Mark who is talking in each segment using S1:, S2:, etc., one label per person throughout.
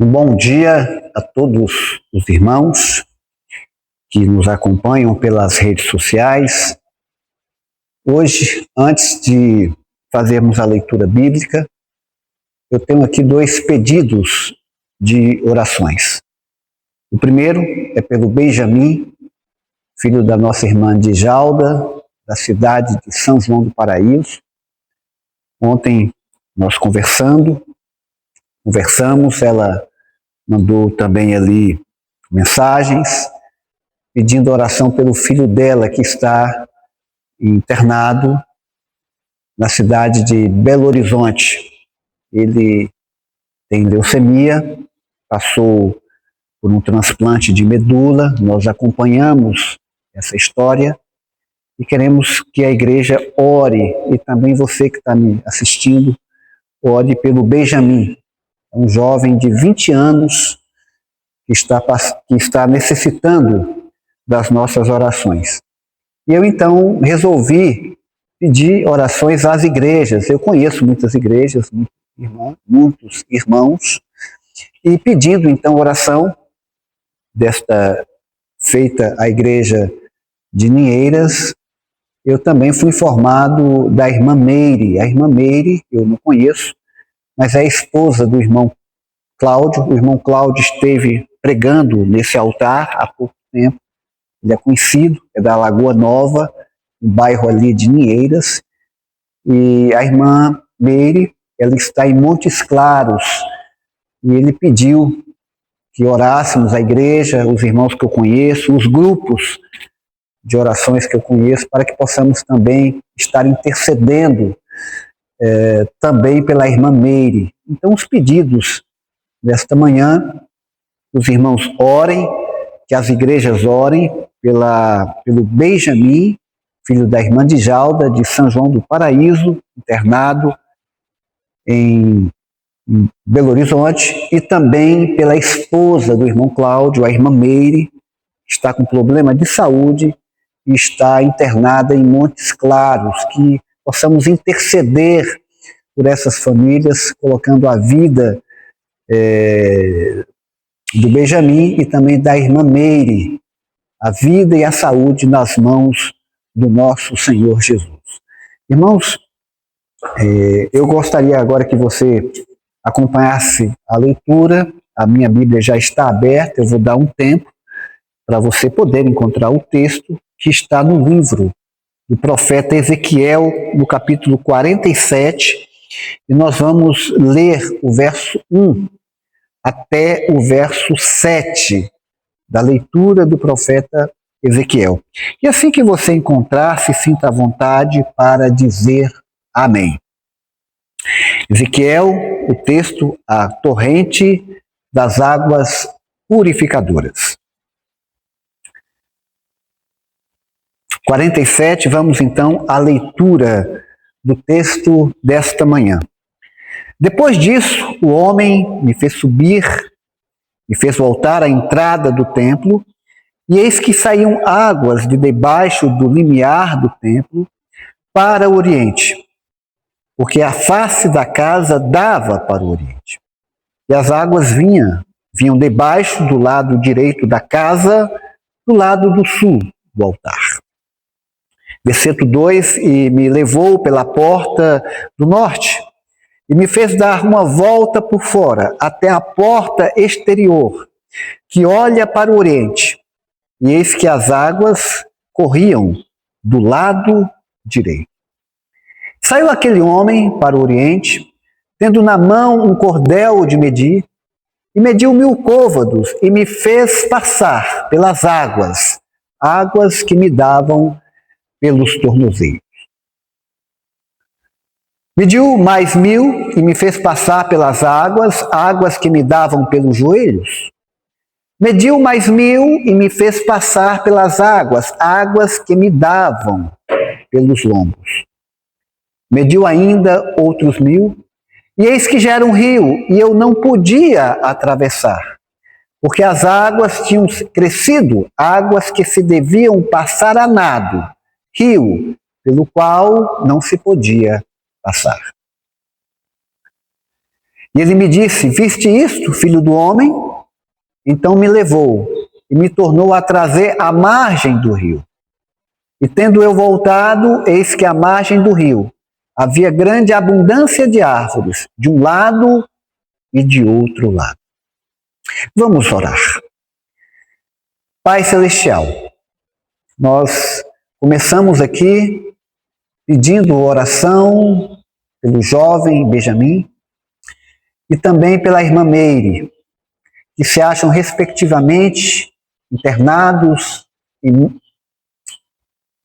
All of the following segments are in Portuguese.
S1: Um bom dia a todos os irmãos que nos acompanham pelas redes sociais. Hoje, antes de fazermos a leitura bíblica, eu tenho aqui dois pedidos de orações. O primeiro é pelo Benjamin, filho da nossa irmã Djalda, da cidade de São João do Paraíso. Ontem nós conversamos, ela mandou também ali mensagens pedindo oração pelo filho dela que está internado na cidade de Belo Horizonte. Ele tem leucemia, passou por um transplante de medula. Nós acompanhamos essa história e queremos que a igreja ore, e também você que está me assistindo, ore pelo Benjamin, um jovem de 20 anos que está necessitando das nossas orações. E eu então resolvi pedir orações às igrejas. Eu conheço muitas igrejas, muitos irmãos, e pedindo então oração desta feita à igreja de Ninheiras, eu também fui informado da irmã Meire. A irmã Meire eu não conheço, mas é a esposa do irmão Cláudio. O irmão Cláudio esteve pregando nesse altar há pouco tempo. Ele é conhecido, é da Lagoa Nova, um bairro ali de Ninheiras. E a irmã Meire, ela está em Montes Claros. E ele pediu que orássemos a igreja, os irmãos que eu conheço, os grupos de orações que eu conheço, para que possamos também estar intercedendo também pela irmã Meire. Então, os pedidos desta manhã, os irmãos orem, que as igrejas orem pelo Benjamin, filho da irmã Djalda, de São João do Paraíso, internado em Belo Horizonte, e também pela esposa do irmão Cláudio, a irmã Meire, que está com problema de saúde e está internada em Montes Claros, que possamos interceder por essas famílias, colocando a vida do Benjamin e também da irmã Meire, a vida e a saúde nas mãos do nosso Senhor Jesus. Irmãos, eu gostaria agora que você acompanhasse a leitura. A minha Bíblia já está aberta, eu vou dar um tempo para você poder encontrar o texto que está no livro do profeta Ezequiel, no capítulo 47, e nós vamos ler o verso 1 até o verso 7 da leitura do profeta Ezequiel. E assim que você encontrar, se sinta à vontade para dizer amém. Ezequiel, o texto, a torrente das águas purificadoras. 47, vamos então à leitura do texto desta manhã. Depois disso, o homem me fez subir, me fez voltar à entrada do templo, e eis que saíam águas de debaixo do limiar do templo para o oriente, porque a face da casa dava para o oriente. E as águas vinham debaixo do lado direito da casa, do lado do sul do altar. Versículo 2, e me levou pela porta do norte, e me fez dar uma volta por fora, até a porta exterior, que olha para o oriente. E eis que as águas corriam do lado direito. Saiu aquele homem para o oriente, tendo na mão um cordel de medir, e mediu 1000 côvados, e me fez passar pelas águas, águas que me davam pelos tornozelos. Mediu mais 1000 e me fez passar pelas águas, águas que me davam pelos joelhos. Mediu mais 1000 e me fez passar pelas águas, águas que me davam pelos lombos. Mediu ainda outros 1000, e eis que já era um rio, e eu não podia atravessar, porque as águas tinham crescido, águas que se deviam passar a nado, rio pelo qual não se podia passar. E ele me disse: viste isto, filho do homem? Então me levou e me tornou a trazer à margem do rio. E tendo eu voltado, eis que à margem do rio havia grande abundância de árvores, de um lado e de outro lado. Vamos orar. Pai Celestial, nós começamos aqui pedindo oração pelo jovem Benjamin e também pela irmã Meire, que se acham respectivamente internados em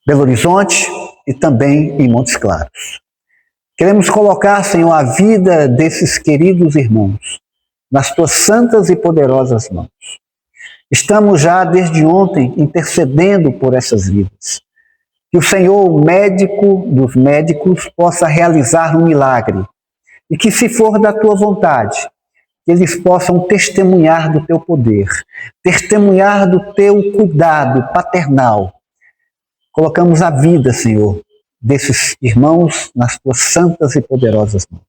S1: Belo Horizonte e também em Montes Claros. Queremos colocar, Senhor, a vida desses queridos irmãos nas tuas santas e poderosas mãos. Estamos já desde ontem intercedendo por essas vidas. Que o Senhor, o médico dos médicos, possa realizar um milagre. E que, se for da tua vontade, que eles possam testemunhar do teu poder, testemunhar do teu cuidado paternal. Colocamos a vida, Senhor, desses irmãos nas tuas santas e poderosas mãos.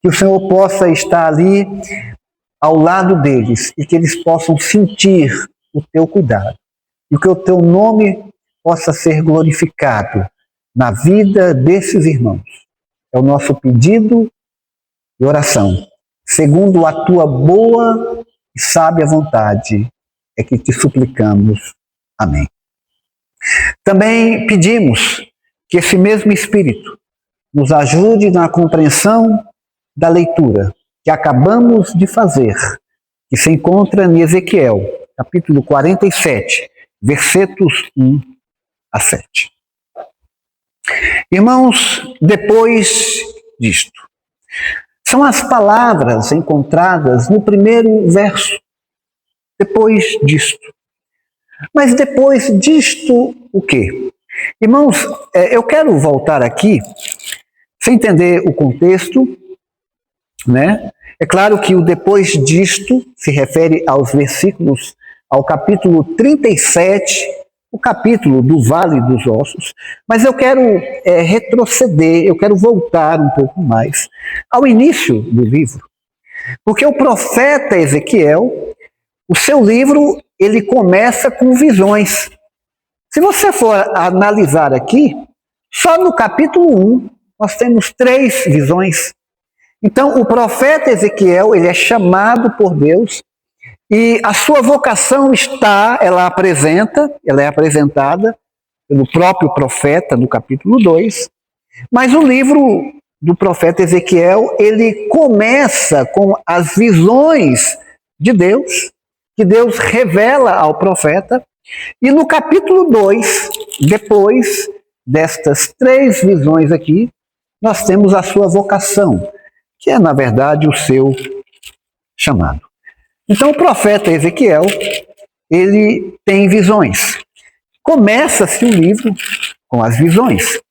S1: Que o Senhor possa estar ali ao lado deles e que eles possam sentir o teu cuidado. E que o teu nome possa ser glorificado na vida desses irmãos. É o nosso pedido e oração. Segundo a tua boa e sábia vontade, é que te suplicamos. Amém. Também pedimos que esse mesmo Espírito nos ajude na compreensão da leitura que acabamos de fazer, que se encontra em Ezequiel, capítulo 47, versículos 1 a 7. Irmãos, depois disto, são as palavras encontradas no primeiro verso. Depois disto. Mas depois disto, o quê? Irmãos, eu quero voltar aqui, sem entender o contexto, né? É claro que o depois disto se refere aos versículos, ao capítulo 37, o capítulo do Vale dos Ossos, mas eu quero retroceder, eu quero voltar um pouco mais ao início do livro, porque o profeta Ezequiel, o seu livro, ele começa com visões. Se você for analisar aqui, só no capítulo 1, nós temos 3 visões. Então, o profeta Ezequiel, ele é chamado por Deus e a sua vocação ela é apresentada pelo próprio profeta no capítulo 2, mas o livro do profeta Ezequiel, ele começa com as visões de Deus, que Deus revela ao profeta, e no capítulo 2, depois destas 3 visões aqui, nós temos a sua vocação, que é, na verdade, o seu chamado. Então, o profeta Ezequiel, ele tem visões. Começa-se o livro com as visões.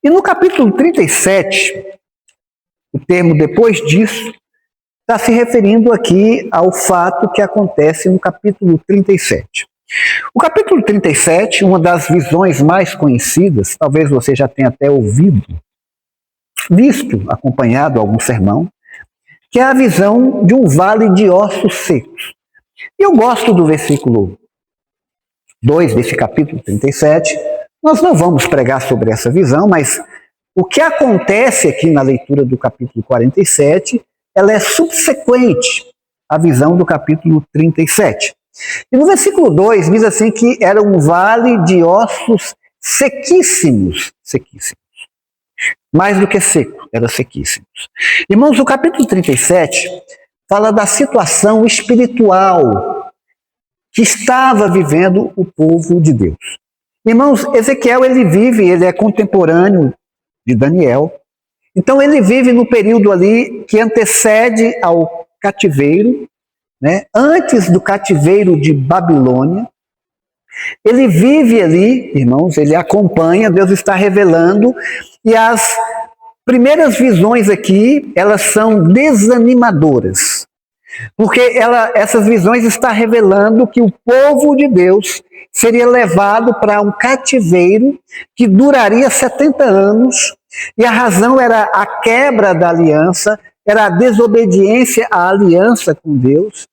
S1: E no capítulo 37, o termo depois disso, está se referindo aqui ao fato que acontece no capítulo 37. O capítulo 37, uma das visões mais conhecidas, talvez você já tenha até visto, acompanhado algum sermão, que é a visão de um vale de ossos secos. E eu gosto do versículo 2 desse capítulo 37. Nós não vamos pregar sobre essa visão, mas o que acontece aqui na leitura do capítulo 47, ela é subsequente à visão do capítulo 37. E no versículo 2 diz assim que era um vale de ossos sequíssimos. Mais do que seco, era sequíssimos. Irmãos, o capítulo 37 fala da situação espiritual que estava vivendo o povo de Deus. Irmãos, Ezequiel, ele é contemporâneo de Daniel. Então, ele vive no período ali que antecede ao cativeiro, né? Antes do cativeiro de Babilônia. Ele vive ali, irmãos, ele acompanha, Deus está revelando, e as primeiras visões aqui, elas são desanimadoras, porque essas visões estão revelando que o povo de Deus seria levado para um cativeiro que duraria 70 anos, e a razão era a quebra da aliança, era a desobediência à aliança com Deus.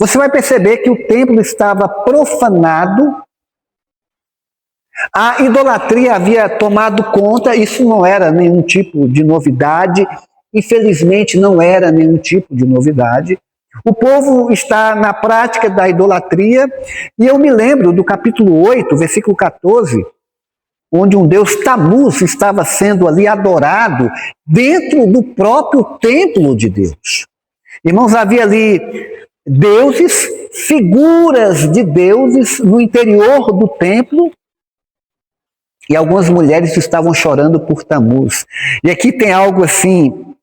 S1: Você vai perceber que o templo estava profanado, a idolatria havia tomado conta, isso não era nenhum tipo de novidade, infelizmente não era nenhum tipo de novidade. O povo está na prática da idolatria, e eu me lembro do capítulo 8, versículo 14, onde um deus Tamuz estava sendo ali adorado dentro do próprio templo de Deus. Irmãos, havia ali deuses, figuras de deuses no interior do templo, e algumas mulheres estavam chorando por Tamuz. E aqui tem algo assim,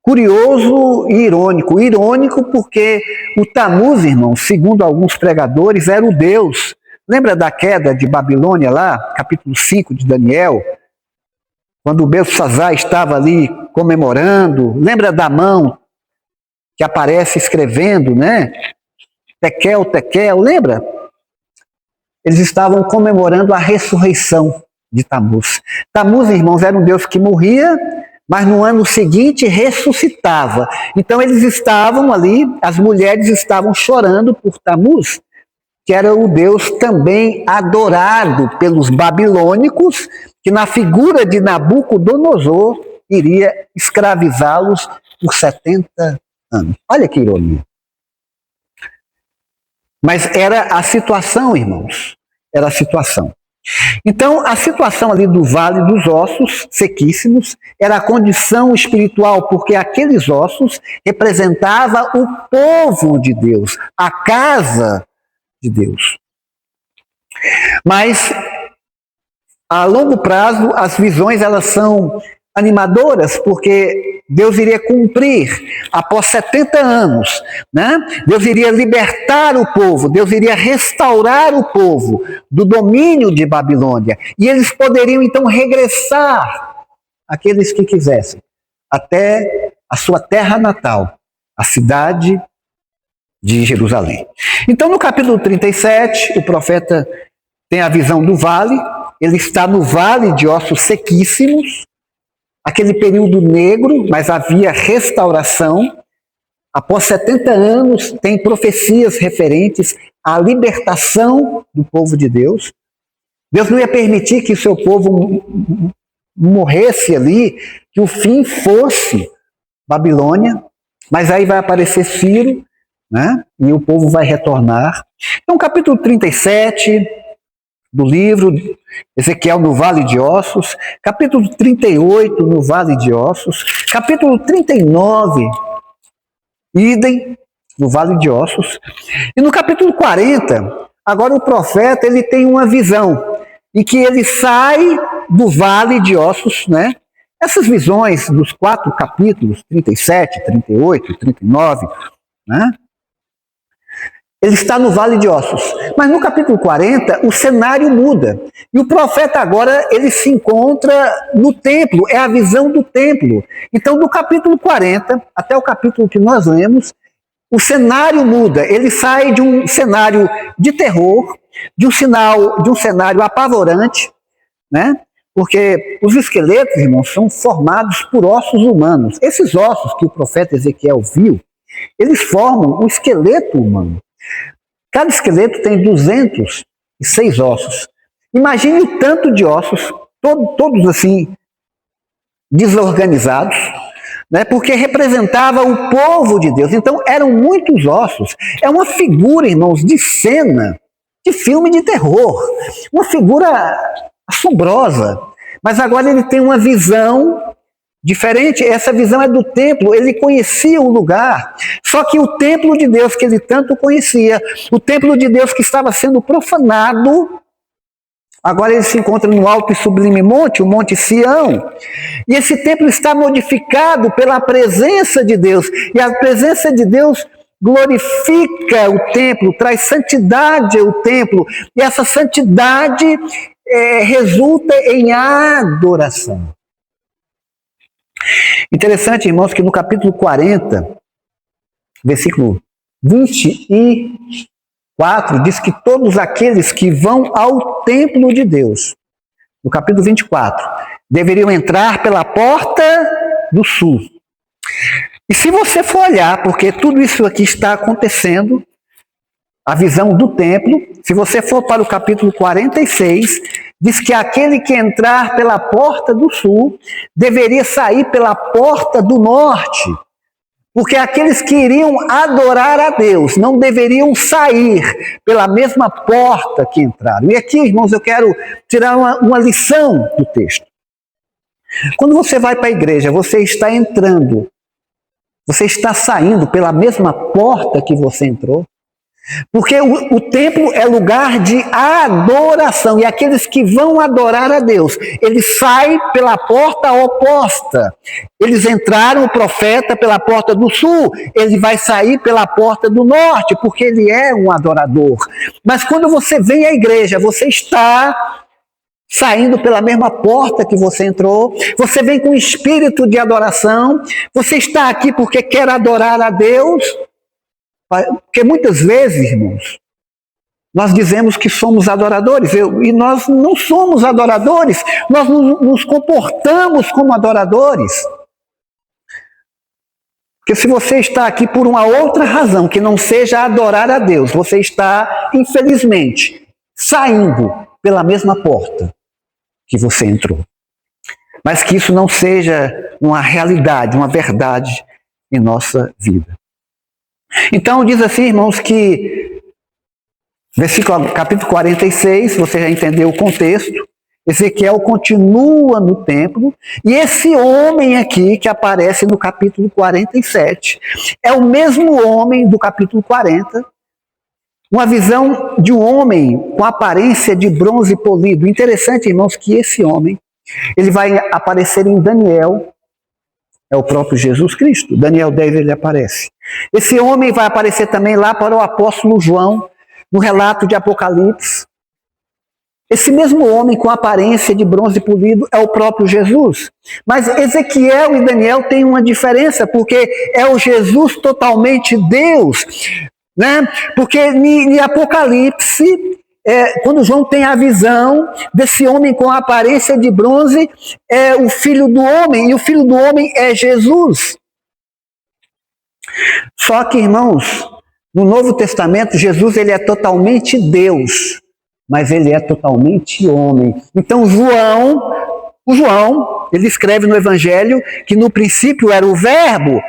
S1: curioso e irônico. Irônico porque o Tamuz, irmãos, segundo alguns pregadores, era o Deus. Lembra da queda de Babilônia lá, capítulo 5 de Daniel? Quando o Belsassar estava ali comemorando, lembra da mão que aparece escrevendo, né? Tekel, Tekel, lembra? Eles estavam comemorando a ressurreição de Tamuz. Tamuz, irmãos, era um Deus que morria, mas no ano seguinte ressuscitava. Então eles estavam ali, as mulheres estavam chorando por Tamuz, que era o Deus também adorado pelos babilônicos, que na figura de Nabucodonosor iria escravizá-los por 70 anos. Olha que ironia. Mas era a situação, irmãos. Era a situação. Então, a situação ali do Vale dos Ossos Sequíssimos era a condição espiritual, porque aqueles ossos representavam o povo de Deus, a casa de Deus. Mas, a longo prazo, as visões elas são animadoras, porque Deus iria cumprir após 70 anos, né? Deus iria libertar o povo, Deus iria restaurar o povo do domínio de Babilônia, e eles poderiam então regressar, aqueles que quisessem, até a sua terra natal, a cidade de Jerusalém. Então, no capítulo 37, o profeta tem a visão do vale, ele está no vale de ossos sequíssimos, aquele período negro, mas havia restauração. Após 70 anos, tem profecias referentes à libertação do povo de Deus. Deus não ia permitir que o seu povo morresse ali, que o fim fosse Babilônia, mas aí vai aparecer Ciro, né? E o povo vai retornar. Então, capítulo 37 do livro, Ezequiel no Vale de Ossos, capítulo 38 no Vale de Ossos, capítulo 39, idem, no Vale de Ossos, e no capítulo 40, agora o profeta ele tem uma visão, em que ele sai do Vale de Ossos, né? Essas visões dos 4 capítulos, 37, 38, 39, né? Ele está no Vale de Ossos. Mas no capítulo 40, o cenário muda. E o profeta agora, ele se encontra no templo. É a visão do templo. Então, do capítulo 40 até o capítulo que nós lemos, o cenário muda. Ele sai de um cenário de terror, de um cenário apavorante, né? Porque os esqueletos, irmãos, são formados por ossos humanos. Esses ossos que o profeta Ezequiel viu, eles formam um esqueleto humano. Cada esqueleto tem 206 ossos. Imagine o tanto de ossos, todos assim, desorganizados, né? Porque representava o povo de Deus. Então, eram muitos ossos. É uma figura, irmãos, de cena, de filme de terror. Uma figura assombrosa. Mas agora ele tem uma visão diferente. Essa visão é do templo, ele conhecia o lugar, só que o templo de Deus que ele tanto conhecia, o templo de Deus que estava sendo profanado, agora ele se encontra no alto e sublime monte, o Monte Sião, e esse templo está modificado pela presença de Deus, e a presença de Deus glorifica o templo, traz santidade ao templo, e essa santidade resulta em adoração. Interessante, irmãos, que no capítulo 40, versículo 24, diz que todos aqueles que vão ao templo de Deus, no capítulo 24, deveriam entrar pela porta do sul. E se você for olhar, porque tudo isso aqui está acontecendo, a visão do templo, se você for para o capítulo 46, diz que aquele que entrar pela porta do sul deveria sair pela porta do norte, porque aqueles que iriam adorar a Deus não deveriam sair pela mesma porta que entraram. E aqui, irmãos, eu quero tirar uma lição do texto. Quando você vai para a igreja, você está entrando, você está saindo pela mesma porta que você entrou? Porque o templo é lugar de adoração, e aqueles que vão adorar a Deus, eles saem pela porta oposta. Eles entraram, o profeta, pela porta do sul, ele vai sair pela porta do norte, porque ele é um adorador. Mas quando você vem à igreja, você está saindo pela mesma porta que você entrou, você vem com espírito de adoração, você está aqui porque quer adorar a Deus. Porque muitas vezes, irmãos, nós dizemos que somos adoradores, e nós não somos adoradores, nós nos comportamos como adoradores. Porque se você está aqui por uma outra razão, que não seja adorar a Deus, você está, infelizmente, saindo pela mesma porta que você entrou. Mas que isso não seja uma realidade, uma verdade em nossa vida. Então diz assim, irmãos, que capítulo 46, você já entendeu o contexto, Ezequiel continua no templo, e esse homem aqui que aparece no capítulo 47, é o mesmo homem do capítulo 40, uma visão de um homem com aparência de bronze polido. Interessante, irmãos, que esse homem, ele vai aparecer em Daniel, é o próprio Jesus Cristo. Daniel 10 ele aparece. Esse homem vai aparecer também lá para o apóstolo João, no relato de Apocalipse. Esse mesmo homem com aparência de bronze polido é o próprio Jesus. Mas Ezequiel e Daniel têm uma diferença, porque é o Jesus totalmente Deus, né? Porque em Apocalipse, quando João tem a visão desse homem com a aparência de bronze, é o Filho do Homem, e o Filho do Homem é Jesus. Só que, irmãos, no Novo Testamento, Jesus ele é totalmente Deus, mas ele é totalmente homem. Então João, ele escreve no Evangelho que no princípio era o Verbo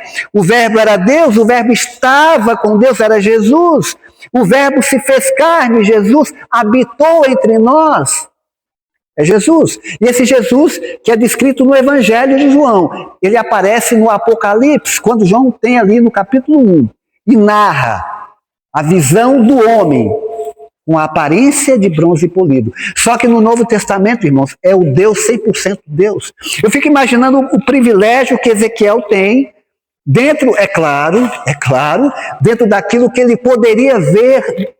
S1: era Deus, o Verbo estava com Deus, era Jesus. O Verbo se fez carne, Jesus habitou entre nós. É Jesus. E esse Jesus que é descrito no Evangelho de João, ele aparece no Apocalipse, quando João tem ali no capítulo 1, e narra a visão do homem com a aparência de bronze polido. Só que no Novo Testamento, irmãos, é o Deus 100% Deus. Eu fico imaginando o privilégio que Ezequiel tem, dentro, é claro, dentro daquilo que ele poderia ver,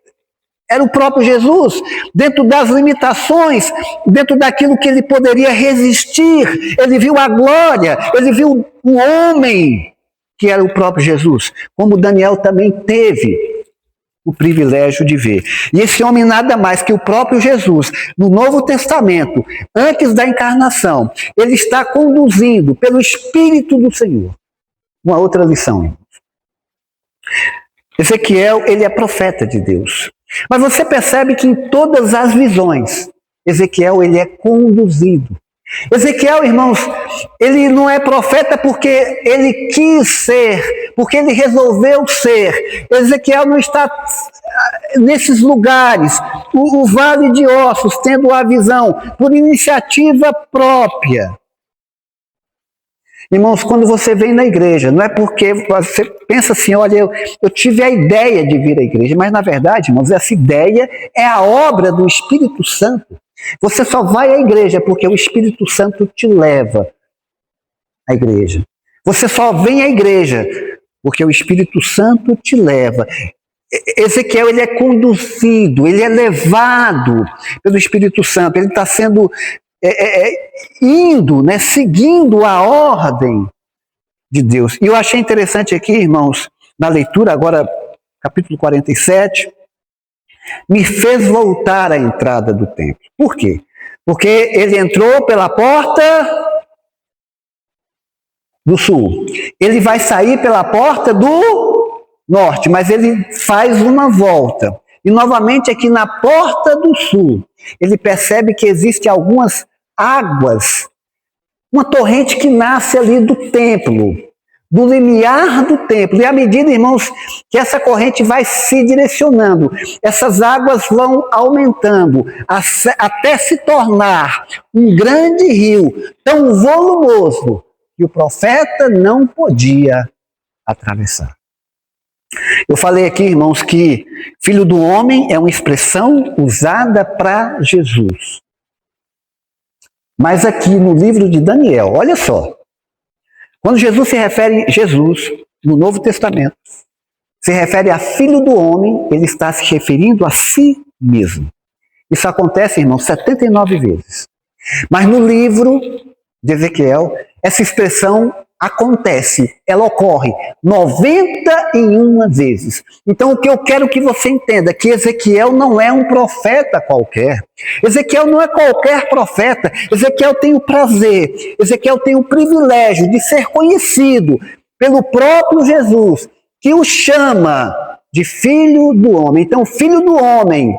S1: era o próprio Jesus, dentro das limitações, dentro daquilo que ele poderia resistir, ele viu a glória, ele viu o homem, que era o próprio Jesus, como Daniel também teve o privilégio de ver. E esse homem nada mais que o próprio Jesus, no Novo Testamento, antes da encarnação, ele está conduzindo pelo Espírito do Senhor. Uma outra lição, irmãos. Ezequiel, ele é profeta de Deus. Mas você percebe que em todas as visões, Ezequiel, ele é conduzido. Ezequiel, irmãos, ele não é profeta porque ele quis ser, porque ele resolveu ser. Ezequiel não está nesses lugares, o vale de ossos, tendo a visão, por iniciativa própria. Irmãos, quando você vem na igreja, não é porque você pensa assim, olha, eu tive a ideia de vir à igreja, mas na verdade, irmãos, essa ideia é a obra do Espírito Santo. Você só vai à igreja porque o Espírito Santo te leva à igreja. Você só vem à igreja porque o Espírito Santo te leva. Ezequiel, ele é conduzido, ele é levado pelo Espírito Santo, ele está sendo indo, né, seguindo a ordem de Deus. E eu achei interessante aqui, irmãos, na leitura agora, capítulo 47, me fez voltar à entrada do templo. Por quê? Porque ele entrou pela porta do sul. Ele vai sair pela porta do norte, mas ele faz uma volta. E novamente aqui na porta do sul, ele percebe que existem algumas águas, uma torrente que nasce ali do templo, do limiar do templo. E à medida, irmãos, que essa corrente vai se direcionando, essas águas vão aumentando até se tornar um grande rio, tão volumoso, que o profeta não podia atravessar. Eu falei aqui, irmãos, que filho do homem é uma expressão usada para Jesus. Mas aqui no livro de Daniel, olha só, quando Jesus se refere no Novo Testamento, se refere a filho do homem, ele está se referindo a si mesmo. Isso acontece, irmãos, 79 vezes. Mas no livro de Ezequiel, essa expressão acontece, ela ocorre 91 vezes. Então, o que eu quero que você entenda é que Ezequiel não é um profeta qualquer. Ezequiel não é qualquer profeta. Ezequiel tem o prazer, Ezequiel tem o privilégio de ser conhecido pelo próprio Jesus, que o chama de filho do homem. Então, filho do homem,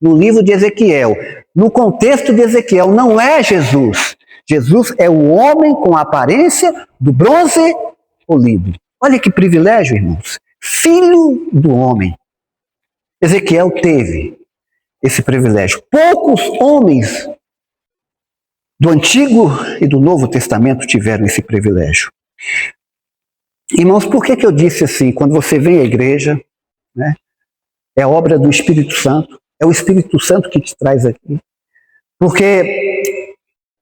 S1: no livro de Ezequiel, no contexto de Ezequiel, não é Jesus. Jesus é o homem com a aparência do bronze polido. Olha que privilégio, irmãos. Filho do homem. Ezequiel teve esse privilégio. Poucos homens do Antigo e do Novo Testamento tiveram esse privilégio. Irmãos, por que eu disse assim? Quando você vem à igreja, né, é obra do Espírito Santo. É o Espírito Santo que te traz aqui. Porque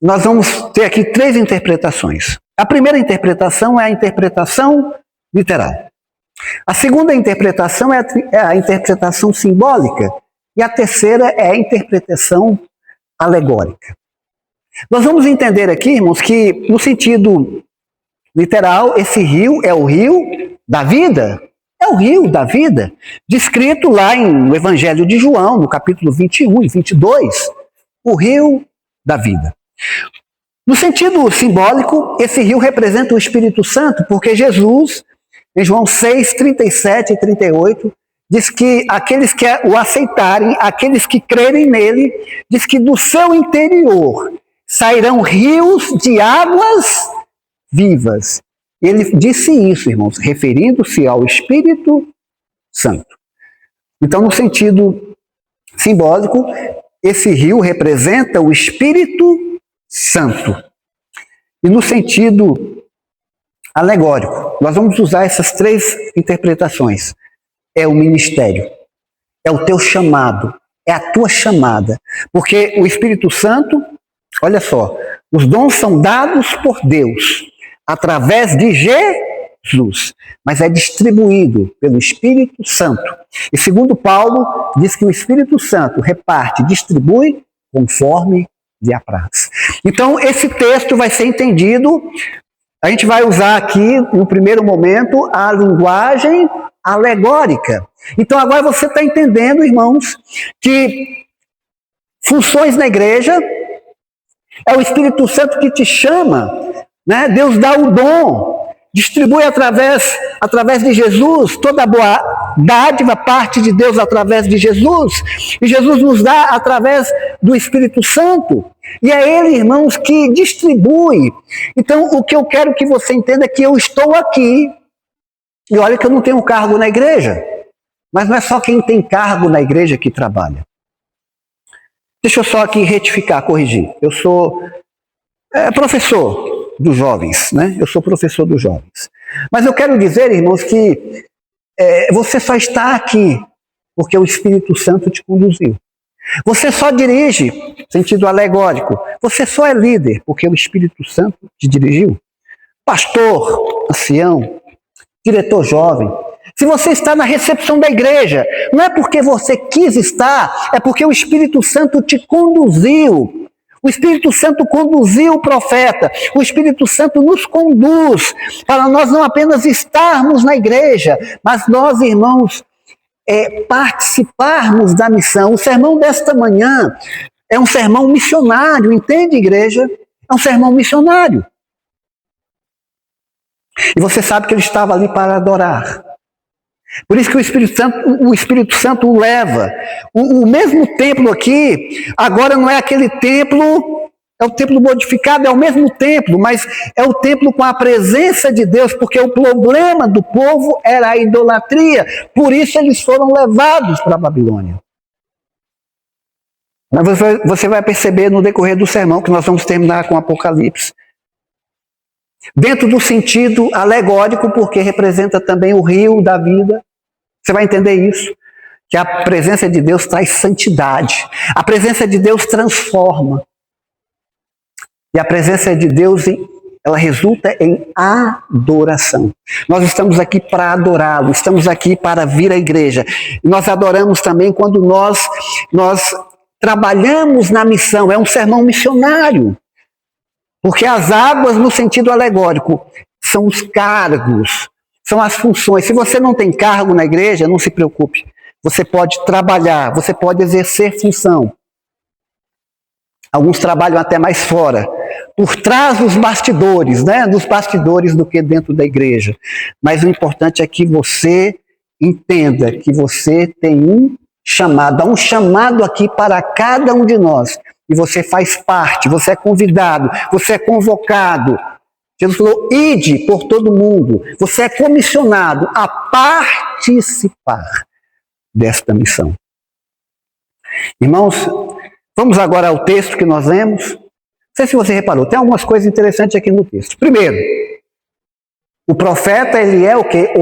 S1: nós vamos ter aqui 3 interpretações. A primeira interpretação é a interpretação literal. A segunda interpretação é a interpretação simbólica. E a terceira é a interpretação alegórica. Nós vamos entender aqui, irmãos, que no sentido literal, esse rio é o rio da vida. É o rio da vida, descrito lá no Evangelho de João, no capítulo 21 e 22, o rio da vida. No sentido simbólico, esse rio representa o Espírito Santo, porque Jesus, em João 6, 37 e 38, diz que aqueles que o aceitarem, aqueles que crerem nele, diz que do seu interior sairão rios de águas vivas. Ele disse isso, irmãos, referindo-se ao Espírito Santo. Então, no sentido simbólico, esse rio representa o Espírito Santo. E no sentido alegórico, nós vamos usar essas 3 interpretações. É o ministério, é o teu chamado, é a tua chamada. Porque o Espírito Santo, olha só, os dons são dados por Deus através de Jesus, mas é distribuído pelo Espírito Santo. E segundo Paulo, diz que o Espírito Santo reparte, distribui conforme lhe apraz. Então, esse texto vai ser entendido, a gente vai usar aqui, no primeiro momento, a linguagem alegórica. Então, agora você está entendendo, irmãos, que funções na igreja é o Espírito Santo que te chama, né? Deus dá o dom, distribui através de Jesus, toda a boa dádiva parte de Deus através de Jesus, e Jesus nos dá através do Espírito Santo, e é Ele, irmãos, que distribui. Então, o que eu quero que você entenda é que eu estou aqui, e olha que eu não tenho cargo na igreja, mas não é só quem tem cargo na igreja que trabalha. Deixa eu só aqui retificar, corrigir. Eu sou professor dos jovens, né? Eu sou professor dos jovens. Mas eu quero dizer, irmãos, que você só está aqui porque o Espírito Santo te conduziu. Você só dirige, sentido alegórico. Você só é líder porque o Espírito Santo te dirigiu. Pastor, ancião, diretor jovem. Se você está na recepção da igreja, não é porque você quis estar, é porque o Espírito Santo te conduziu. O Espírito Santo conduziu o profeta, o Espírito Santo nos conduz para nós não apenas estarmos na igreja, mas nós, irmãos, participarmos da missão. O sermão desta manhã é um sermão missionário, entende, igreja? É um sermão missionário. E você sabe que ele estava ali para adorar. Por isso que o Espírito Santo o leva. O mesmo templo aqui, agora não é aquele templo, é o templo modificado, é o mesmo templo, mas é o templo com a presença de Deus, porque o problema do povo era a idolatria. Por isso eles foram levados para a Babilônia. Mas você vai perceber no decorrer do sermão que nós vamos terminar com Apocalipse. Dentro do sentido alegórico, porque representa também o rio da vida. Você vai entender isso. Que a presença de Deus traz santidade. A presença de Deus transforma. E a presença de Deus, ela resulta em adoração. Nós estamos aqui para adorá-lo. Estamos aqui para vir à igreja. E nós adoramos também quando nós trabalhamos na missão. É um sermão missionário. Porque as águas, no sentido alegórico, são os cargos, são as funções. Se você não tem cargo na igreja, não se preocupe. Você pode trabalhar, você pode exercer função. Alguns trabalham até mais fora, por trás dos bastidores, né? Dos bastidores do que dentro da igreja. Mas o importante é que você entenda que você tem um chamado. Há um chamado aqui para cada um de nós. E você faz parte, você é convidado, você é convocado. Jesus falou, ide por todo mundo. Você é comissionado a participar desta missão. Irmãos, vamos agora ao texto que nós lemos. Não sei se você reparou, tem algumas coisas interessantes aqui no texto. Primeiro, o profeta, ele é o quê?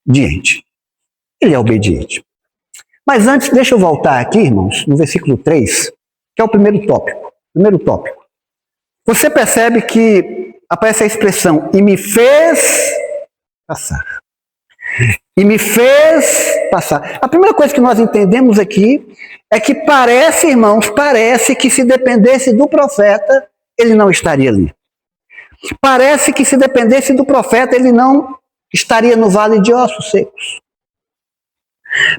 S1: Obediente. Ele é obediente. Mas antes, deixa eu voltar aqui, irmãos, no versículo 3, que é o primeiro tópico. Você percebe que aparece a expressão, e me fez passar. E me fez passar. A primeira coisa que nós entendemos aqui é que parece, irmãos, parece que se dependesse do profeta, ele não estaria ali. Parece que se dependesse do profeta, ele não estaria no vale de ossos secos.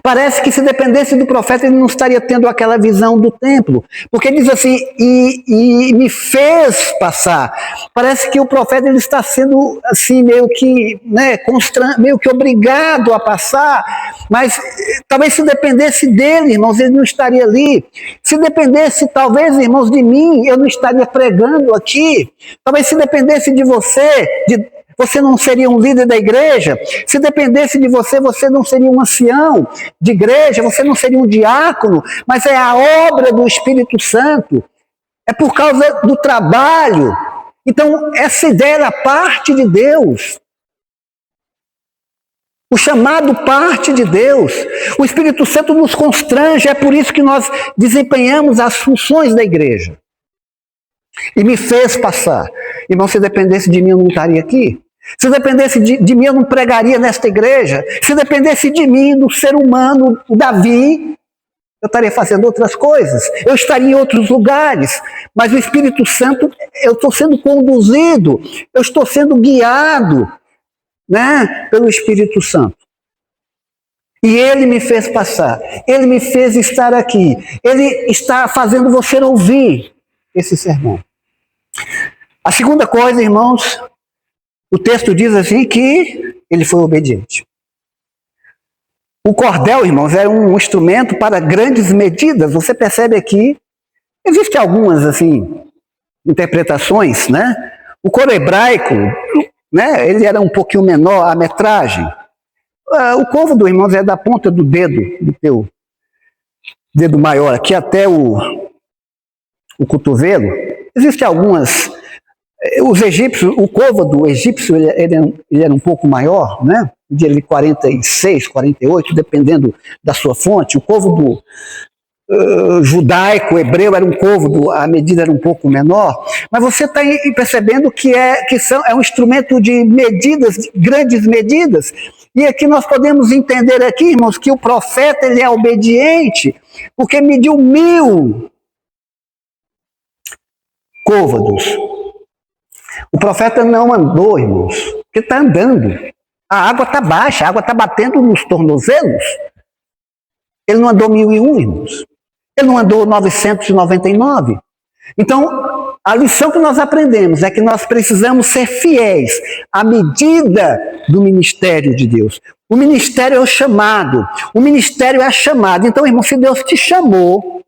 S1: Parece que se dependesse do profeta, ele não estaria tendo aquela visão do templo. Porque diz assim, e me fez passar. Parece que o profeta ele está sendo assim, meio que, meio que obrigado a passar. Mas talvez se dependesse dele, irmãos, ele não estaria ali. Se dependesse, talvez, irmãos, de mim, eu não estaria pregando aqui. Talvez se dependesse de você, você não seria um líder da igreja. Se dependesse de você, você não seria um ancião de igreja, você não seria um diácono, mas é a obra do Espírito Santo. É por causa do trabalho. Então, essa ideia era parte de Deus. O chamado parte de Deus. O Espírito Santo nos constrange, é por isso que nós desempenhamos as funções da igreja. E me fez passar. Irmão, se dependesse de mim, eu não estaria aqui. Se dependesse de mim, eu não pregaria nesta igreja. Se dependesse de mim, do ser humano, o Davi, eu estaria fazendo outras coisas. Eu estaria em outros lugares. Mas o Espírito Santo, eu estou sendo conduzido, eu estou sendo guiado, pelo Espírito Santo. E ele me fez passar. Ele me fez estar aqui. Ele está fazendo você ouvir esse sermão. A segunda coisa, irmãos, o texto diz assim que ele foi obediente. O cordel, irmãos, é um instrumento para grandes medidas. Você percebe aqui, existem algumas assim interpretações, O coro hebraico, ele era um pouquinho menor, a metragem. O côvado, irmãos, é da ponta do dedo, do teu dedo maior, aqui até o cotovelo. Existem algumas. Os egípcios, o côvado egípcio, ele era um pouco maior, de 46, 48, dependendo da sua fonte. O côvado judaico, hebreu, era um côvado, a medida era um pouco menor. Mas você está percebendo que é um instrumento de medidas, de grandes medidas. E aqui nós podemos entender aqui, irmãos, que o profeta ele é obediente, porque mediu 1000 côvados. O profeta não andou, irmãos, porque está andando. A água está baixa, a água está batendo nos tornozelos. Ele não andou 1001, irmãos. Ele não andou 999. Então, A lição que nós aprendemos é que nós precisamos ser fiéis à medida do ministério de Deus. O ministério é o chamado, o ministério é a chamada. Então, irmão, se Deus te chamou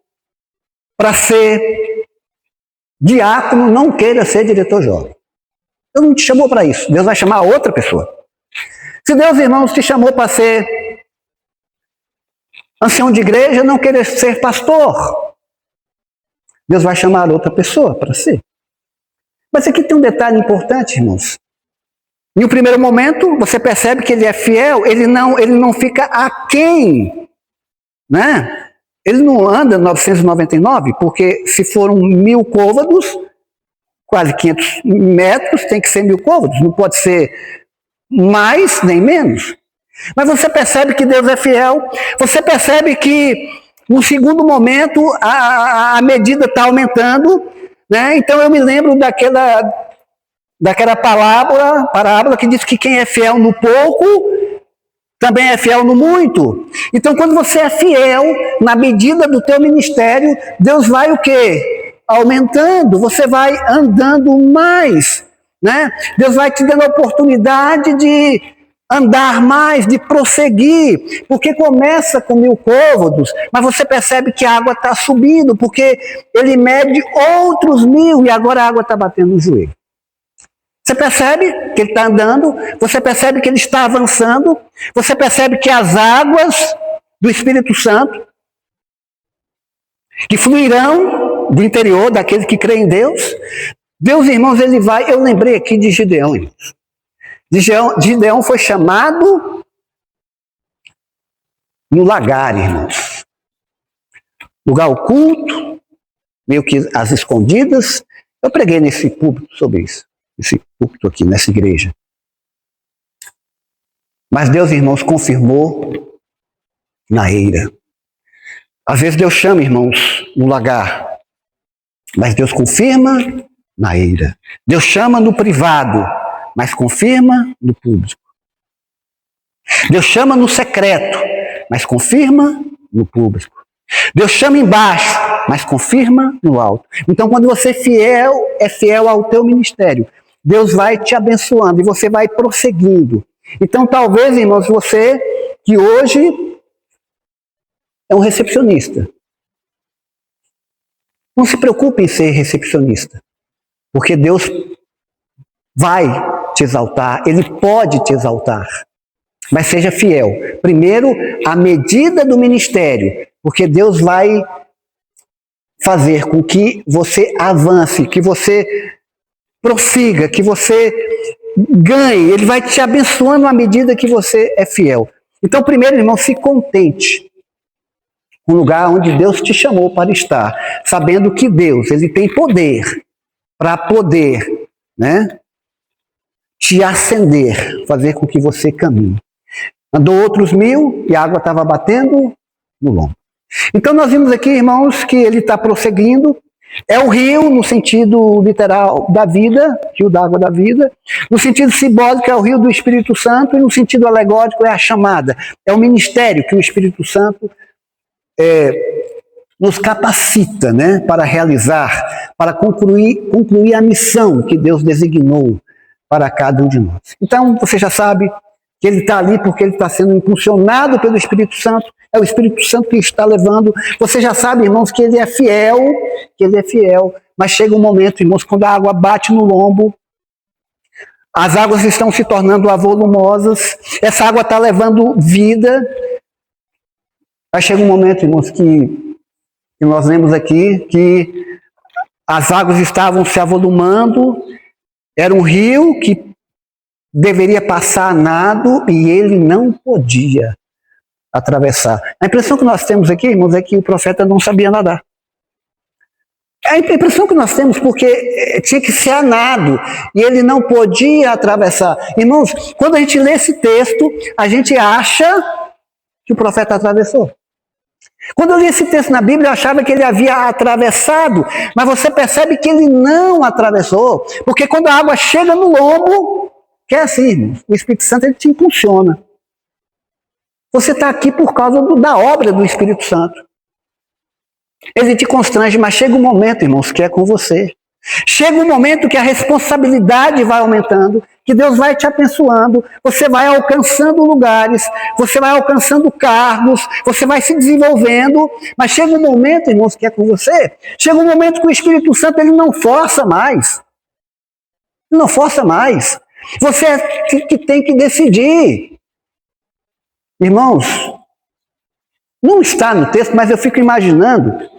S1: para ser diácono, não queira ser diretor jovem. Deus não te chamou para isso, Deus vai chamar outra pessoa. Se Deus, irmãos, te chamou para ser ancião de igreja, não queira ser pastor. Deus vai chamar outra pessoa para ser. Mas aqui tem um detalhe importante, irmãos. Em um primeiro momento, você percebe que ele é fiel, ele não fica aquém, né? Ele não anda 999, porque se foram 1000 côvados, quase 500 metros, tem que ser 1000 côvados, não pode ser mais nem menos. Mas você percebe que Deus é fiel, você percebe que no segundo momento a medida está aumentando, né? Então eu me lembro daquela parábola que diz que quem é fiel no pouco também é fiel no muito. Então quando você é fiel na medida do teu ministério, Deus vai o quê? Aumentando, você vai andando mais, né? Deus vai te dando a oportunidade de andar mais, de prosseguir, porque começa com 1000 côvados, mas você percebe que a água está subindo, porque ele mede outros 1000 e agora a água está batendo no joelho. Você percebe que ele está andando, você percebe que ele está avançando, você percebe que as águas do Espírito Santo, que fluirão do interior daqueles que creem em Deus, Deus, irmãos, ele vai, eu lembrei aqui de Gideão, irmãos. Gideão foi chamado no lagar, irmãos. Lugar oculto, meio que às escondidas. Eu preguei nesse púlpito sobre isso. Esse púlpito aqui, nessa igreja. Mas Deus, irmãos, confirmou na eira. Às vezes Deus chama, irmãos, no lagar. Mas Deus confirma na eira. Deus chama no privado, mas confirma no público. Deus chama no secreto, mas confirma no público. Deus chama embaixo, mas confirma no alto. Então, quando você é fiel ao teu ministério, Deus vai te abençoando e você vai prosseguindo. Então, talvez, irmãos, você que hoje é um recepcionista, não se preocupe em ser recepcionista, porque Deus vai te exaltar, Ele pode te exaltar, mas seja fiel. Primeiro, à medida do ministério, porque Deus vai fazer com que você avance, que você prossiga, que você ganhe, Ele vai te abençoando à medida que você é fiel. Então, primeiro, irmão, se contente com o lugar onde Deus te chamou para estar, sabendo que Deus, Ele tem poder para poder, né, te ascender, fazer com que você caminhe. Andou outros 1000 e a água estava batendo no lombo. Então nós vimos aqui, irmãos, que ele está prosseguindo. É o rio no sentido literal da vida, rio d'água da vida. No sentido simbólico é o rio do Espírito Santo e no sentido alegórico é a chamada. É o ministério que o Espírito Santo nos capacita, né, para realizar, para concluir a missão que Deus designou para cada um de nós. Então, você já sabe que ele está ali porque ele está sendo impulsionado pelo Espírito Santo, é o Espírito Santo que está levando. Você já sabe, irmãos, que ele é fiel, mas chega um momento, irmãos, quando a água bate no lombo, as águas estão se tornando avolumosas, essa água está levando vida. Aí chega um momento, irmãos, que nós lemos aqui, que as águas estavam se avolumando, era um rio que deveria passar a nado e ele não podia atravessar. A impressão que nós temos aqui, irmãos, é que o profeta não sabia nadar. É a impressão que nós temos, porque tinha que ser a nado e ele não podia atravessar. Irmãos, quando a gente lê esse texto, a gente acha que o profeta atravessou. Quando eu li esse texto na Bíblia, eu achava que ele havia atravessado, mas você percebe que ele não atravessou, porque quando a água chega no lombo, que é assim, irmãos, o Espírito Santo ele te impulsiona. Você está aqui por causa da obra do Espírito Santo. Ele te constrange, mas chega um momento, irmãos, que é com você. Chega um momento que a responsabilidade vai aumentando, que Deus vai te abençoando, você vai alcançando lugares, você vai alcançando cargos, você vai se desenvolvendo, mas chega um momento, irmãos, que é com você, chega um momento que o Espírito Santo ele não força mais. Não força mais. Você é que tem que decidir. Irmãos, não está no texto, mas eu fico imaginando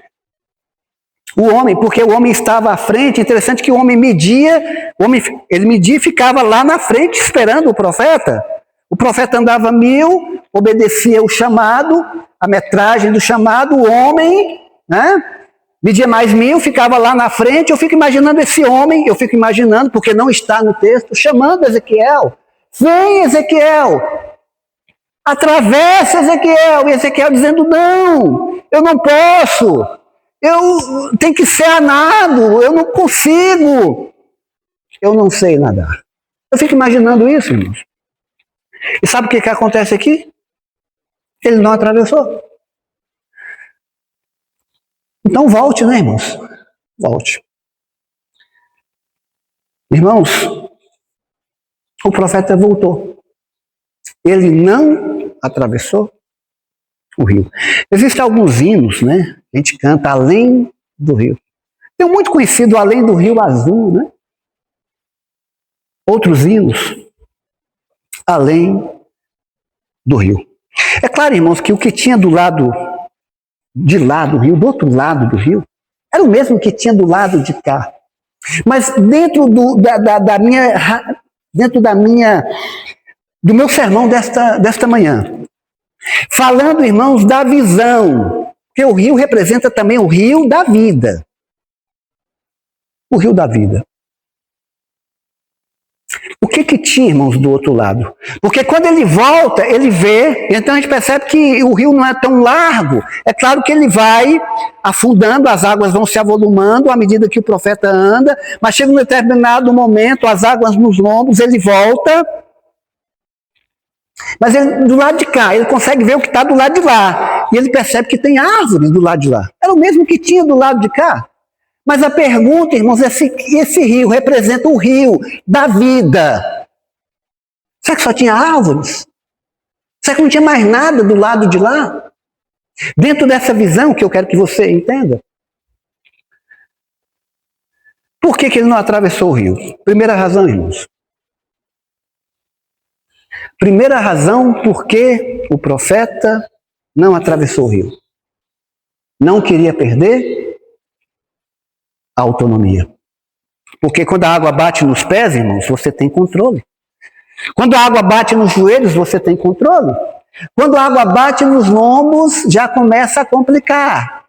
S1: o homem, porque o homem estava à frente. Interessante que o homem media, ele media e ficava lá na frente esperando o profeta. O profeta andava 1000, obedecia o chamado, a metragem do chamado, o homem, né? Media mais 1000, ficava lá na frente. Eu fico imaginando esse homem, porque não está no texto, chamando Ezequiel. Vem, Ezequiel! Atravessa, Ezequiel! E Ezequiel dizendo, não, eu não posso. Eu tenho que ser a nado, eu não consigo. Eu não sei nadar. Eu fico imaginando isso, irmãos. E sabe o que acontece aqui? Ele não atravessou. Então volte, né, irmãos? Volte. Irmãos, o profeta voltou. Ele não atravessou o rio. Existem alguns hinos, né? A gente canta Além do Rio. Tem um muito conhecido Além do Rio Azul, né? Outros hinos, Além do Rio. É claro, irmãos, que o que tinha do lado de lá do rio, do outro lado do rio, era o mesmo que tinha do lado de cá. Mas dentro do meu sermão desta manhã, falando, irmãos, da visão, porque o rio representa também o rio da vida. O rio da vida. O que tinha, irmãos, do outro lado? Porque quando ele volta, ele vê, então a gente percebe que o rio não é tão largo. É claro que ele vai afundando, as águas vão se avolumando à medida que o profeta anda, mas chega um determinado momento, as águas nos lombos, ele volta, mas ele, do lado de cá, ele consegue ver o que está do lado de lá. E ele percebe que tem árvores do lado de lá. Era o mesmo que tinha do lado de cá. Mas a pergunta, irmãos, é se esse rio representa o rio da vida. Será que só tinha árvores? Será que não tinha mais nada do lado de lá? Dentro dessa visão que eu quero que você entenda. Por que ele não atravessou o rio? Primeira razão, irmãos. Primeira razão porque o profeta não atravessou o rio. Não queria perder a autonomia. Porque quando a água bate nos pés, irmãos, você tem controle. Quando a água bate nos joelhos, você tem controle. Quando a água bate nos lombos, já começa a complicar.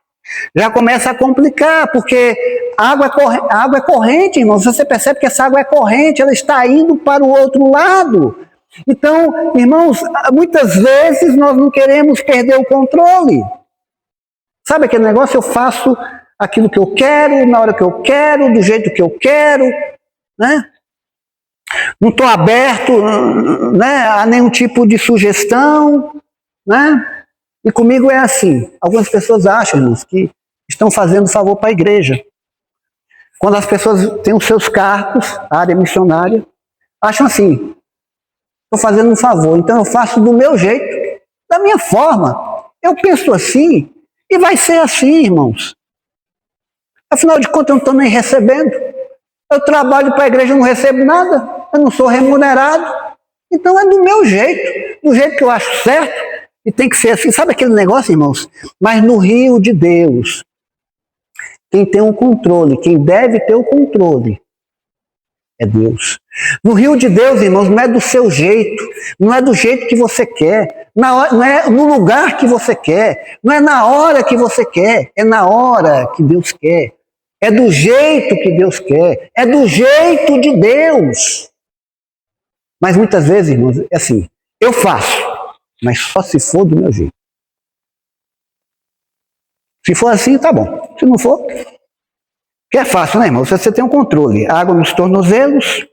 S1: Já começa a complicar, porque a água é corrente, irmãos. Você percebe que essa água é corrente, ela está indo para o outro lado. Então, irmãos, muitas vezes nós não queremos perder o controle. Sabe aquele negócio? Eu faço aquilo que eu quero, na hora que eu quero, do jeito que eu quero, né? Não estou aberto, né, a nenhum tipo de sugestão, né? E comigo é assim. Algumas pessoas acham, irmãos, que estão fazendo favor para a igreja. Quando as pessoas têm os seus cargos, a área missionária, acham assim, estou fazendo um favor, então eu faço do meu jeito, da minha forma. Eu penso assim, e vai ser assim, irmãos. Afinal de contas, eu não estou nem recebendo. Eu trabalho para a igreja e não recebo nada. Eu não sou remunerado. Então é do meu jeito, do jeito que eu acho certo. E tem que ser assim. Sabe aquele negócio, irmãos? Mas no rio de Deus, quem tem o controle, quem deve ter o controle, é Deus. No rio de Deus, irmãos, não é do seu jeito, não é do jeito que você quer, não é no lugar que você quer, não é na hora que você quer, é na hora que Deus quer. É do jeito que Deus quer. É do jeito de Deus. Mas muitas vezes, irmãos, é assim. Eu faço, mas só se for do meu jeito. Se for assim, tá bom. Se não for, que é fácil, né, irmão? Você tem um controle. Água nos tornozelos,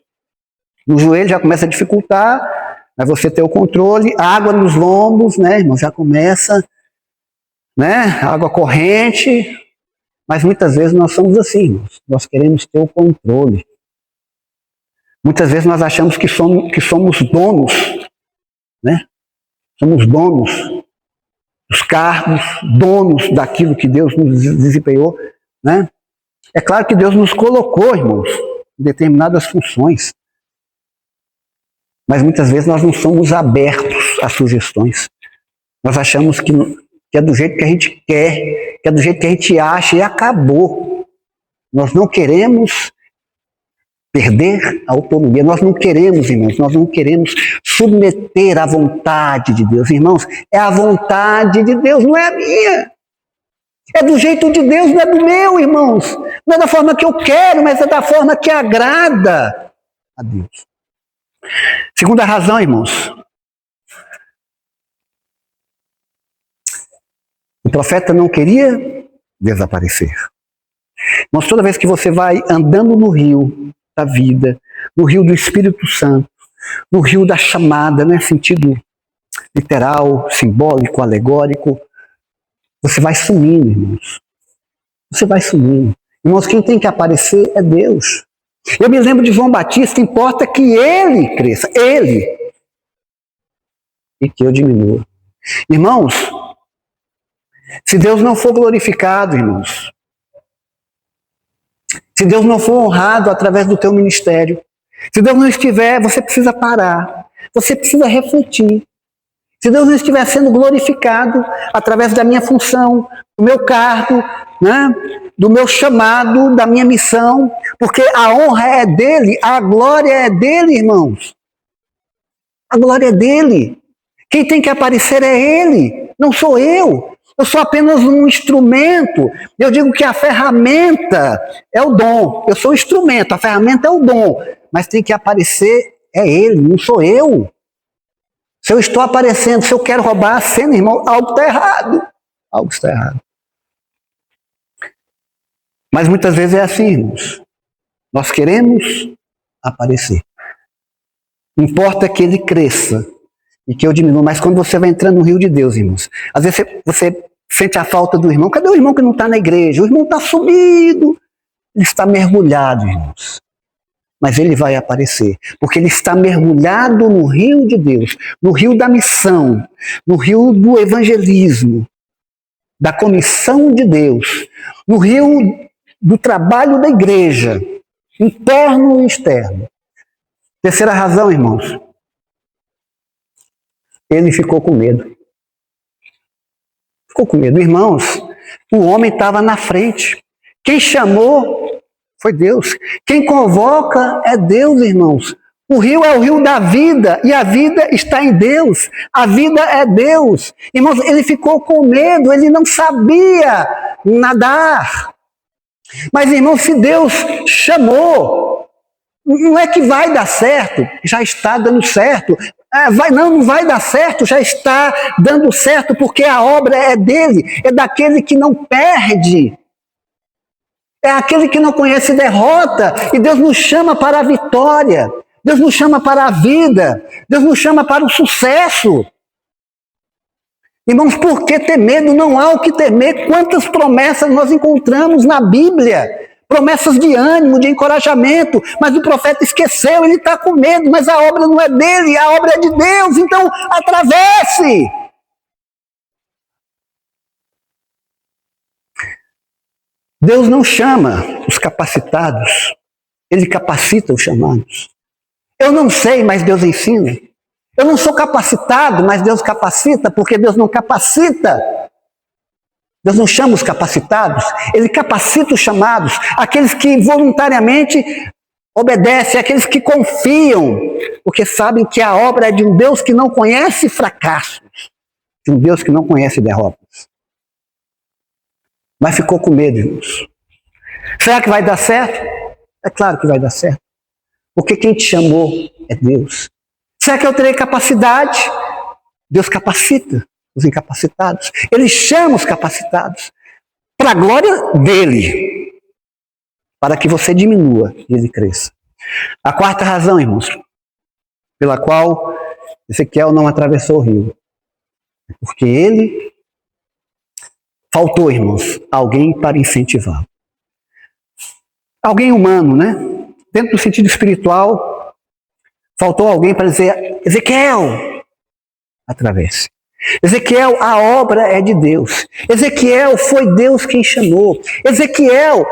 S1: no joelho já começa a dificultar, mas você tem o controle. Água nos lombos, né, irmão? Já começa, né? Água corrente. Mas muitas vezes nós somos assim, irmãos. Nós queremos ter o controle. Muitas vezes nós achamos que somos donos, né? Somos donos dos cargos, donos daquilo que Deus nos desempenhou, né? É claro que Deus nos colocou, irmãos, em determinadas funções. Mas muitas vezes nós não somos abertos a sugestões. Nós achamos que é do jeito que a gente quer, que é do jeito que a gente acha e acabou. Nós não queremos perder a autonomia. Nós não queremos, irmãos, nós não queremos submeter à vontade de Deus. Irmãos, é a vontade de Deus, não é a minha. É do jeito de Deus, não é do meu, irmãos. Não é da forma que eu quero, mas é da forma que agrada a Deus. Segunda razão, irmãos. O profeta não queria desaparecer. Mas toda vez que você vai andando no rio da vida, no rio do Espírito Santo, no rio da chamada, né, sentido literal, simbólico, alegórico, você vai sumindo, irmãos. Você vai sumindo. Irmãos, quem tem que aparecer é Deus. Eu me lembro de João Batista, importa que ele cresça, ele, e que eu diminua. Irmãos, se Deus não for glorificado, irmãos, se Deus não for honrado através do teu ministério, se Deus não estiver, você precisa parar, você precisa refletir. Se Deus não estiver sendo glorificado através da minha função, do meu cargo, né, do meu chamado, da minha missão, porque a honra é dele, a glória é dele, irmãos. A glória é dele. Quem tem que aparecer é ele, não sou eu. Eu sou apenas um instrumento. Eu digo que a ferramenta é o dom. Eu sou o instrumento, a ferramenta é o dom. Mas tem que aparecer é ele, não sou eu. Se eu estou aparecendo, se eu quero roubar a cena, irmão, algo está errado. Algo está errado. Mas muitas vezes é assim, irmãos. Nós queremos aparecer. Importa que ele cresça e que eu diminua. Mas quando você vai entrando no rio de Deus, irmãos, às vezes você sente a falta do irmão. Cadê o irmão que não está na igreja? O irmão está sumido. Ele está mergulhado, irmãos. Mas ele vai aparecer, porque ele está mergulhado no rio de Deus, no rio da missão, no rio do evangelismo, da comissão de Deus, no rio do trabalho da igreja, interno e externo. Terceira razão, irmãos, ele ficou com medo. Ficou com medo. Irmãos, o homem estava na frente. Quem chamou foi Deus. Quem convoca é Deus, irmãos. O rio é o rio da vida e a vida está em Deus. A vida é Deus. Irmãos, ele ficou com medo, ele não sabia nadar. Mas, irmãos, se Deus chamou, não é que vai dar certo, já está dando certo. Não vai dar certo, já está dando certo, porque a obra é dele, é daquele que não perde. É aquele que não conhece derrota, e Deus nos chama para a vitória, Deus nos chama para a vida, Deus nos chama para o sucesso. Irmãos, por que ter medo? Não há o que temer. Quantas promessas nós encontramos na Bíblia? Promessas de ânimo, de encorajamento, mas o profeta esqueceu, ele está com medo, mas a obra não é dele, a obra é de Deus, então atravesse. Deus não chama os capacitados, ele capacita os chamados. Eu não sei, mas Deus ensina. Eu não sou capacitado, mas Deus capacita, porque Deus não capacita. Deus não chama os capacitados, ele capacita os chamados, aqueles que voluntariamente obedecem, aqueles que confiam, porque sabem que a obra é de um Deus que não conhece fracassos, de um Deus que não conhece derrotas. Mas ficou com medo, irmãos. Será que vai dar certo? É claro que vai dar certo. Porque quem te chamou é Deus. Será que eu terei capacidade? Deus capacita os incapacitados. Ele chama os capacitados para a glória dele, para que você diminua e ele cresça. A quarta razão, irmãos, pela qual Ezequiel não atravessou o rio, é porque ele Faltou, irmãos, alguém para incentivar. Alguém humano, né? Dentro do sentido espiritual, faltou alguém para dizer: Ezequiel, atravesse. Ezequiel, a obra é de Deus. Ezequiel, foi Deus quem chamou. Ezequiel,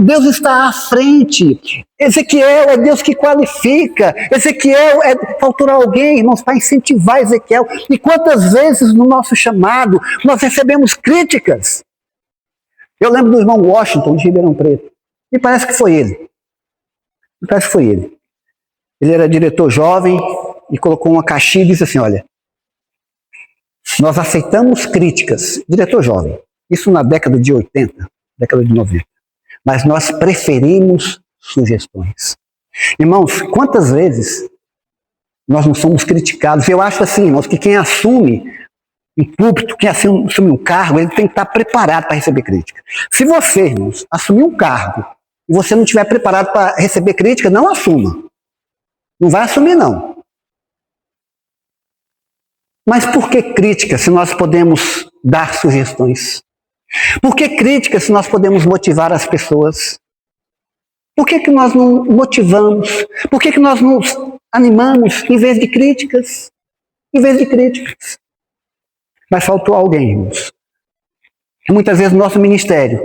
S1: Deus está à frente. Ezequiel, é Deus que qualifica. Ezequiel, faltou alguém, irmãos, para incentivar Ezequiel. E quantas vezes no nosso chamado nós recebemos críticas? Eu lembro do irmão Washington, de Ribeirão Preto. Me parece que foi ele. Me parece que foi ele. Ele era diretor jovem e colocou uma caixinha e disse assim: olha, nós aceitamos críticas, diretor jovem, isso na década de 80, década de 90, mas nós preferimos sugestões. Irmãos, quantas vezes nós não somos criticados? Eu acho assim, irmãos, que quem assume um púlpito, quem assume um cargo, ele tem que estar preparado para receber crítica. Se você, irmãos, assumir um cargo e você não estiver preparado para receber crítica, não assuma. Não vai assumir, não. Mas por que crítica se nós podemos dar sugestões? Por que crítica se nós podemos motivar as pessoas? Por que nós não motivamos? Por que nós nos animamos em vez de críticas? Em vez de críticas. Mas faltou alguém, irmãos. Muitas vezes no nosso ministério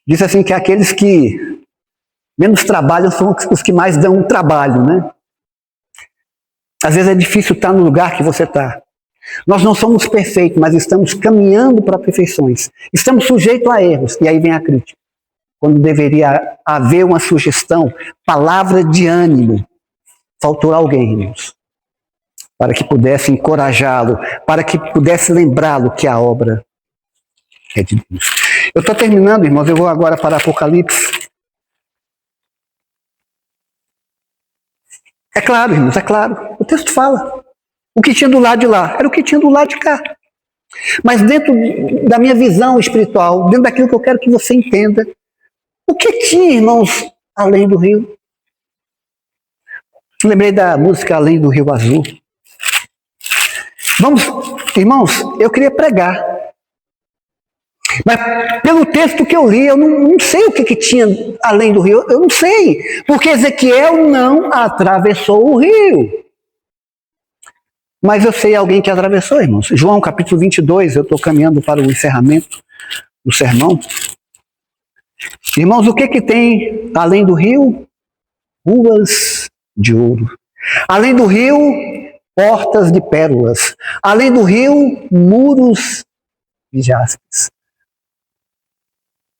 S1: diz assim que aqueles que menos trabalham são os que mais dão trabalho, né? Às vezes é difícil estar no lugar que você está. Nós não somos perfeitos, mas estamos caminhando para perfeições. Estamos sujeitos a erros. E aí vem a crítica. Quando deveria haver uma sugestão, palavra de ânimo. Faltou alguém, irmãos, para que pudesse encorajá-lo, para que pudesse lembrá-lo que a obra é de Deus. Eu estou terminando, irmãos, eu vou agora para Apocalipse. É claro, irmãos, é claro. O texto fala. O que tinha do lado de lá era o que tinha do lado de cá. Mas dentro da minha visão espiritual, dentro daquilo que eu quero que você entenda, o que tinha, irmãos, além do rio? Lembrei da música Além do Rio Azul. Vamos, irmãos, eu queria pregar. Mas pelo texto que eu li, eu não sei o que tinha além do rio. Eu não sei. Porque Ezequiel não atravessou o rio. Mas eu sei alguém que atravessou, irmãos. João capítulo 22, eu estou caminhando para o encerramento do sermão. Irmãos, o que tem além do rio? Ruas de ouro. Além do rio, portas de pérolas. Além do rio, muros de jaspes.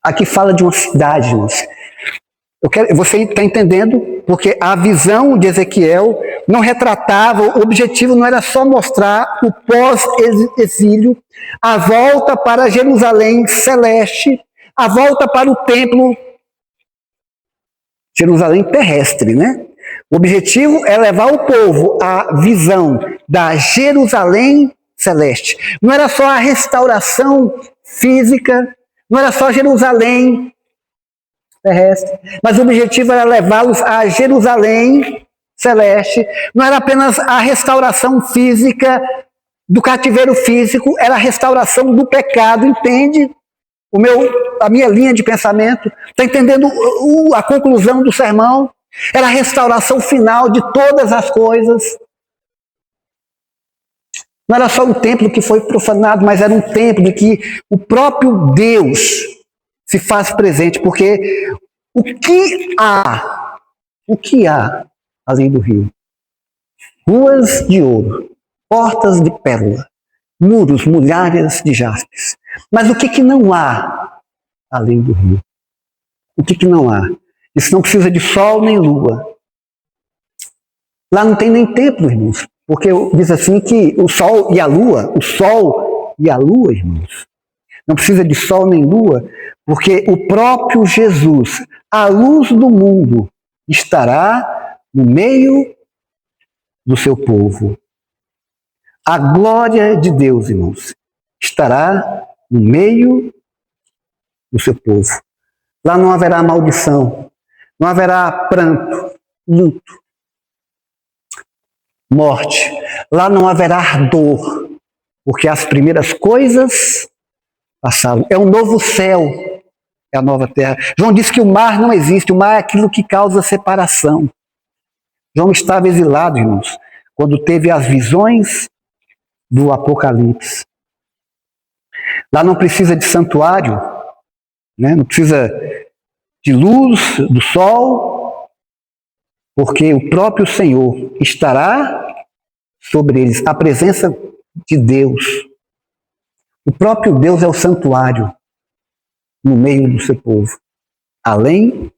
S1: Aqui fala de uma cidade, irmãos. Você está entendendo? Porque a visão de Ezequiel não retratava, o objetivo não era só mostrar o pós-exílio, a volta para Jerusalém celeste, a volta para o templo Jerusalém terrestre, né? O objetivo é levar o povo à visão da Jerusalém celeste. Não era só a restauração física, não era só Jerusalém terrestre, mas o objetivo era levá-los a Jerusalém celeste. Não era apenas a restauração física do cativeiro físico, era a restauração do pecado, entende? A minha linha de pensamento, está entendendo a conclusão do sermão? Era a restauração final de todas as coisas. Não era só um templo que foi profanado, mas era um templo que o próprio Deus se faz presente, porque o que há além do rio? Ruas de ouro, portas de pérola, muros, muralhas de jaspes. Mas o que não há além do rio? O que não há? Isso não precisa de sol nem lua. Lá não tem nem templo, irmãos, porque diz assim que o sol e a lua, irmãos, não precisa de sol nem lua, porque o próprio Jesus, a luz do mundo, estará no meio do seu povo. A glória de Deus, irmãos, estará no meio do seu povo. Lá não haverá maldição, não haverá pranto, luto, morte. Lá não haverá dor, porque as primeiras coisas passaram. É um novo céu, é a nova terra. João disse que o mar não existe, o mar é aquilo que causa separação. João estava exilado, irmãos, quando teve as visões do Apocalipse. Lá não precisa de santuário, né? Não precisa de luz do sol, porque o próprio Senhor estará sobre eles. A presença de Deus. O próprio Deus é o santuário no meio do seu povo, além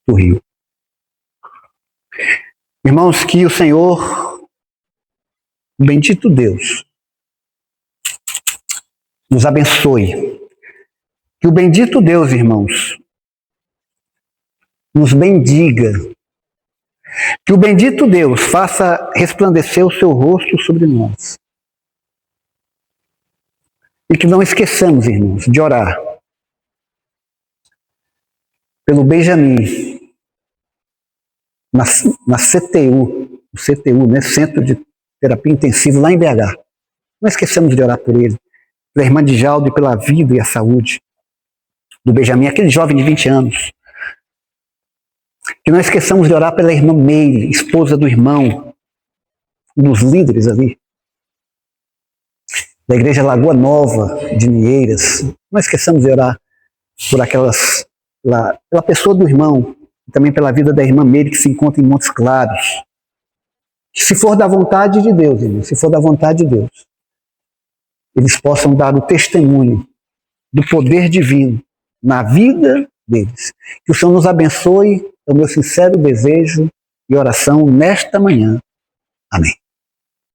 S1: do rio. Irmãos, que o Senhor, o bendito Deus, nos abençoe. Que o bendito Deus, irmãos, nos bendiga. Que o bendito Deus faça resplandecer o seu rosto sobre nós. E que não esqueçamos, irmãos, de orar pelo Benjamin, na CTU, o CTU, né, Centro de Terapia Intensiva, lá em BH. Não esqueçamos de orar por ele, pela irmã Djaldo e pela vida e a saúde do Benjamin, aquele jovem de 20 anos. Que não esqueçamos de orar pela irmã Meire, esposa do irmão, um dos líderes ali, da Igreja Lagoa Nova de Nieiras. Não esqueçamos de orar por pela pessoa do irmão, e também pela vida da irmã Meire, que se encontra em Montes Claros. Se for da vontade de Deus, irmão, se for da vontade de Deus, eles possam dar o testemunho do poder divino na vida deles. Que o Senhor nos abençoe, é o meu sincero desejo e oração nesta manhã. Amém.